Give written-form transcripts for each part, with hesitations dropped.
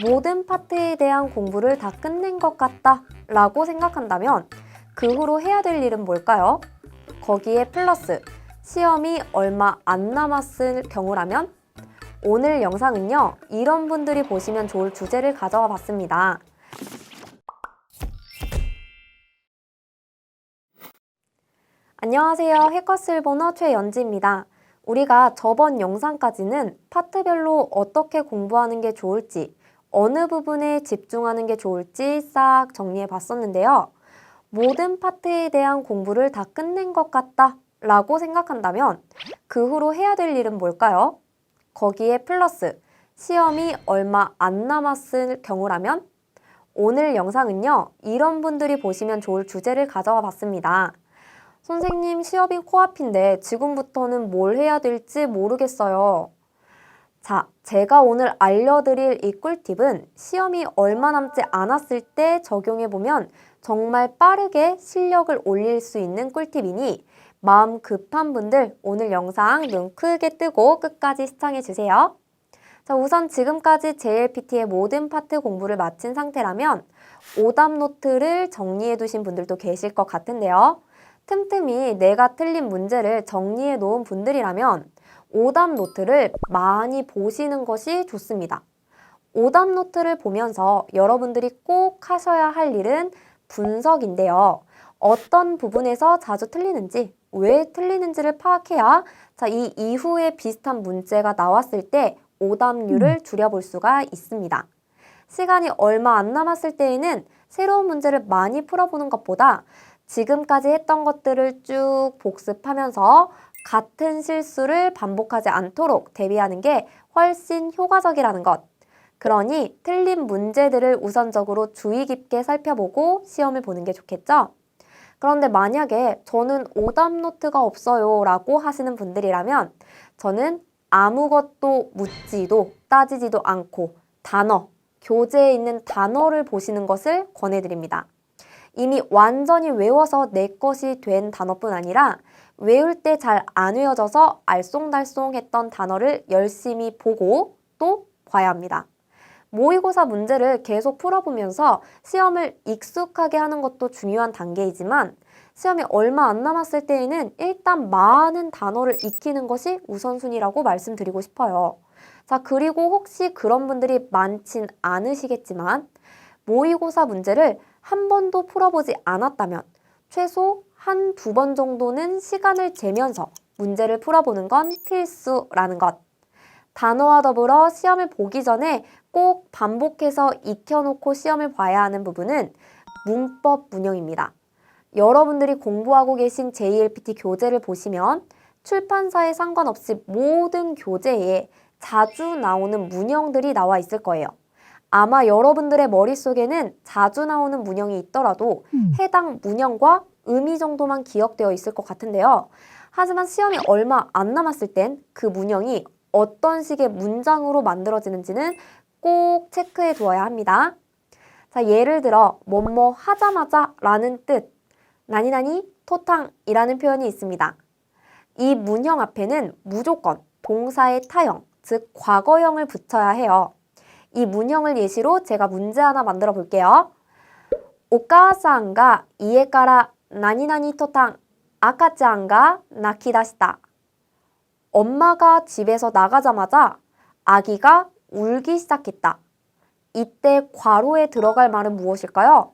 모든 파트에 대한 공부를 다 끝낸 것 같다 라고 생각한다면 그 후로 해야 될 일은 뭘까요? 거기에 플러스 시험이 얼마 안 남았을 경우라면? 오늘 영상은요, 이런 분들이 보시면 좋을 주제를 가져와 봤습니다. 안녕하세요. 해커스일본어 최연지입니다. 우리가 저번 영상까지는 파트별로 어떻게 공부하는 게 좋을지, 어느 부분에 집중하는 게 좋을지 싹 정리해 봤었는데요. 모든 파트에 대한 공부를 다 끝낸 것 같다 라고 생각한다면 그 후로 해야 될 일은 뭘까요? 거기에 플러스 시험이 얼마 안 남았을 경우라면? 오늘 영상은요, 이런 분들이 보시면 좋을 주제를 가져와 봤습니다. 선생님, 시험이 코앞인데 지금부터는 뭘 해야 될지 모르겠어요. 자, 제가 오늘 알려드릴 이 꿀팁은 시험이 얼마 남지 않았을 때 적용해보면 정말 빠르게 실력을 올릴 수 있는 꿀팁이니 마음 급한 분들 오늘 영상 눈 크게 뜨고 끝까지 시청해주세요. 자, 우선 지금까지 JLPT의 모든 파트 공부를 마친 상태라면 오답 노트를 정리해두신 분들도 계실 것 같은데요. 틈틈이 내가 틀린 문제를 정리해 놓은 분들이라면 오답 노트를 많이 보시는 것이 좋습니다. 오답 노트를 보면서 여러분들이 꼭 하셔야 할 일은 분석인데요. 어떤 부분에서 자주 틀리는지, 왜 틀리는지를 파악해야 이 이후에 비슷한 문제가 나왔을 때 오답률을 줄여볼 수가 있습니다. 시간이 얼마 안 남았을 때에는 새로운 문제를 많이 풀어보는 것보다 지금까지 했던 것들을 쭉 복습하면서 같은 실수를 반복하지 않도록 대비하는 게 훨씬 효과적이라는 것. 그러니 틀린 문제들을 우선적으로 주의 깊게 살펴보고 시험을 보는 게 좋겠죠? 그런데 만약에 저는 오답 노트가 없어요 라고 하시는 분들이라면 저는 아무것도 묻지도 따지지도 않고 교재에 있는 단어를 보시는 것을 권해드립니다. 이미 완전히 외워서 내 것이 된 단어뿐 아니라 외울 때 잘 안 외워져서 알쏭달쏭했던 단어를 열심히 보고 또 봐야 합니다. 모의고사 문제를 계속 풀어보면서 시험을 익숙하게 하는 것도 중요한 단계이지만 시험이 얼마 안 남았을 때에는 일단 많은 단어를 익히는 것이 우선순위라고 말씀드리고 싶어요. 자, 그리고 혹시 그런 분들이 많진 않으시겠지만 모의고사 문제를 한 번도 풀어보지 않았다면 최소 한 두 번 정도는 시간을 재면서 문제를 풀어보는 건 필수라는 것. 단어와 더불어 시험을 보기 전에 꼭 반복해서 익혀놓고 시험을 봐야 하는 부분은 문법 문형입니다. 여러분들이 공부하고 계신 JLPT 교재를 보시면 출판사에 상관없이 모든 교재에 자주 나오는 문형들이 나와 있을 거예요. 아마 여러분들의 머릿속에는 자주 나오는 문형이 있더라도 해당 문형과 의미 정도만 기억되어 있을 것 같은데요. 하지만 시험이 얼마 안 남았을 땐 그 문형이 어떤 식의 문장으로 만들어지는지는 꼭 체크해 두어야 합니다. 자, 예를 들어 뭐뭐 하자마자 라는 뜻, 나니나니 토탕이라는 표현이 있습니다. 이 문형 앞에는 무조건 동사의 타형, 즉 과거형을 붙여야 해요. 이 문형을 예시로 제가 문제 하나 만들어 볼게요. 오카상가 이에까라 나니나니 토탕 아카짱가 나키다시다. 엄마가 집에서 나가자마자 아기가 울기 시작했다. 이때 괄호에 들어갈 말은 무엇일까요?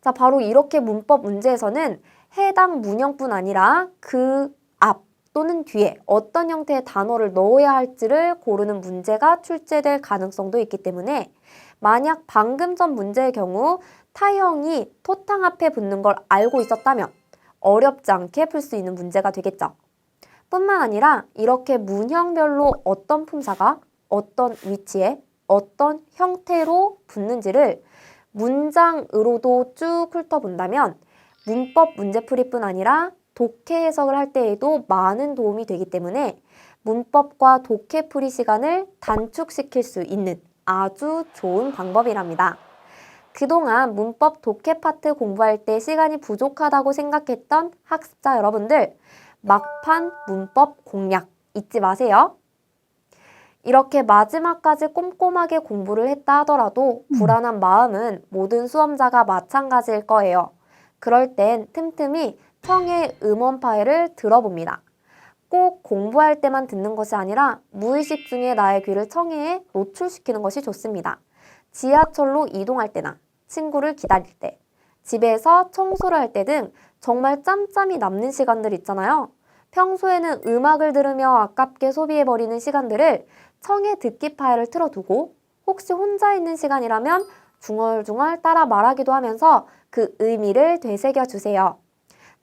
자, 바로 이렇게 문법 문제에서는 해당 문형뿐 아니라 그 앞 또는 뒤에 어떤 형태의 단어를 넣어야 할지를 고르는 문제가 출제될 가능성도 있기 때문에 만약 방금 전 문제의 경우 타형이 토탕 앞에 붙는 걸 알고 있었다면 어렵지 않게 풀 수 있는 문제가 되겠죠. 뿐만 아니라 이렇게 문형별로 어떤 품사가 어떤 위치에 어떤 형태로 붙는지를 문장으로도 쭉 훑어본다면 문법 문제풀이뿐 아니라 독해 해석을 할 때에도 많은 도움이 되기 때문에 문법과 독해풀이 시간을 단축시킬 수 있는 아주 좋은 방법이랍니다. 그동안 문법 독해 파트 공부할 때 시간이 부족하다고 생각했던 학습자 여러분들, 막판 문법 공략 잊지 마세요. 이렇게 마지막까지 꼼꼼하게 공부를 했다 하더라도 불안한 마음은 모든 수험자가 마찬가지일 거예요. 그럴 땐 틈틈이 청해 음원 파일을 들어봅니다. 꼭 공부할 때만 듣는 것이 아니라 무의식 중에 나의 귀를 청해에 노출시키는 것이 좋습니다. 지하철로 이동할 때나 친구를 기다릴 때, 집에서 청소를 할 때 등 정말 짬짬이 남는 시간들 있잖아요. 평소에는 음악을 들으며 아깝게 소비해버리는 시간들을 청해 듣기 파일을 틀어두고 혹시 혼자 있는 시간이라면 중얼중얼 따라 말하기도 하면서 그 의미를 되새겨주세요.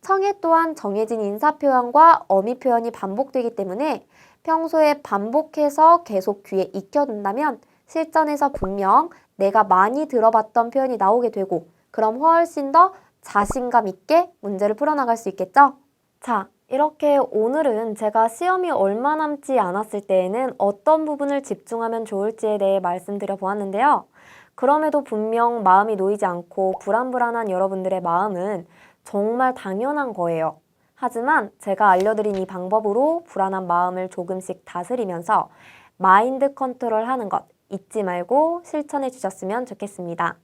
청해 또한 정해진 인사 표현과 어미 표현이 반복되기 때문에 평소에 반복해서 계속 귀에 익혀둔다면 실전에서 분명 내가 많이 들어봤던 표현이 나오게 되고 그럼 훨씬 더 자신감 있게 문제를 풀어나갈 수 있겠죠? 자, 이렇게 오늘은 제가 시험이 얼마 남지 않았을 때에는 어떤 부분을 집중하면 좋을지에 대해 말씀드려 보았는데요. 그럼에도 분명 마음이 놓이지 않고 불안불안한 여러분들의 마음은 정말 당연한 거예요. 하지만 제가 알려드린 이 방법으로 불안한 마음을 조금씩 다스리면서 마인드 컨트롤 하는 것 잊지 말고 실천해 주셨으면 좋겠습니다.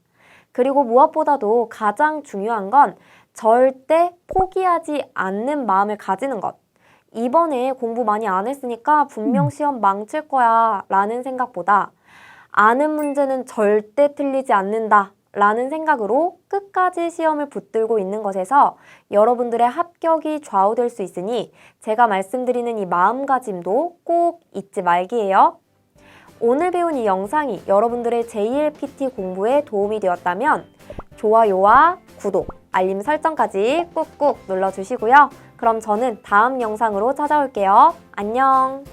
그리고 무엇보다도 가장 중요한 건 절대 포기하지 않는 마음을 가지는 것. 이번에 공부 많이 안 했으니까 분명 시험 망칠 거야 라는 생각보다 아는 문제는 절대 틀리지 않는다 라는 생각으로 끝까지 시험을 붙들고 있는 것에서 여러분들의 합격이 좌우될 수 있으니 제가 말씀드리는 이 마음가짐도 꼭 잊지 말기예요. 오늘 배운 이 영상이 여러분들의 JLPT 공부에 도움이 되었다면 좋아요와 구독, 알림 설정까지 꾹꾹 눌러주시고요. 그럼 저는 다음 영상으로 찾아올게요. 안녕!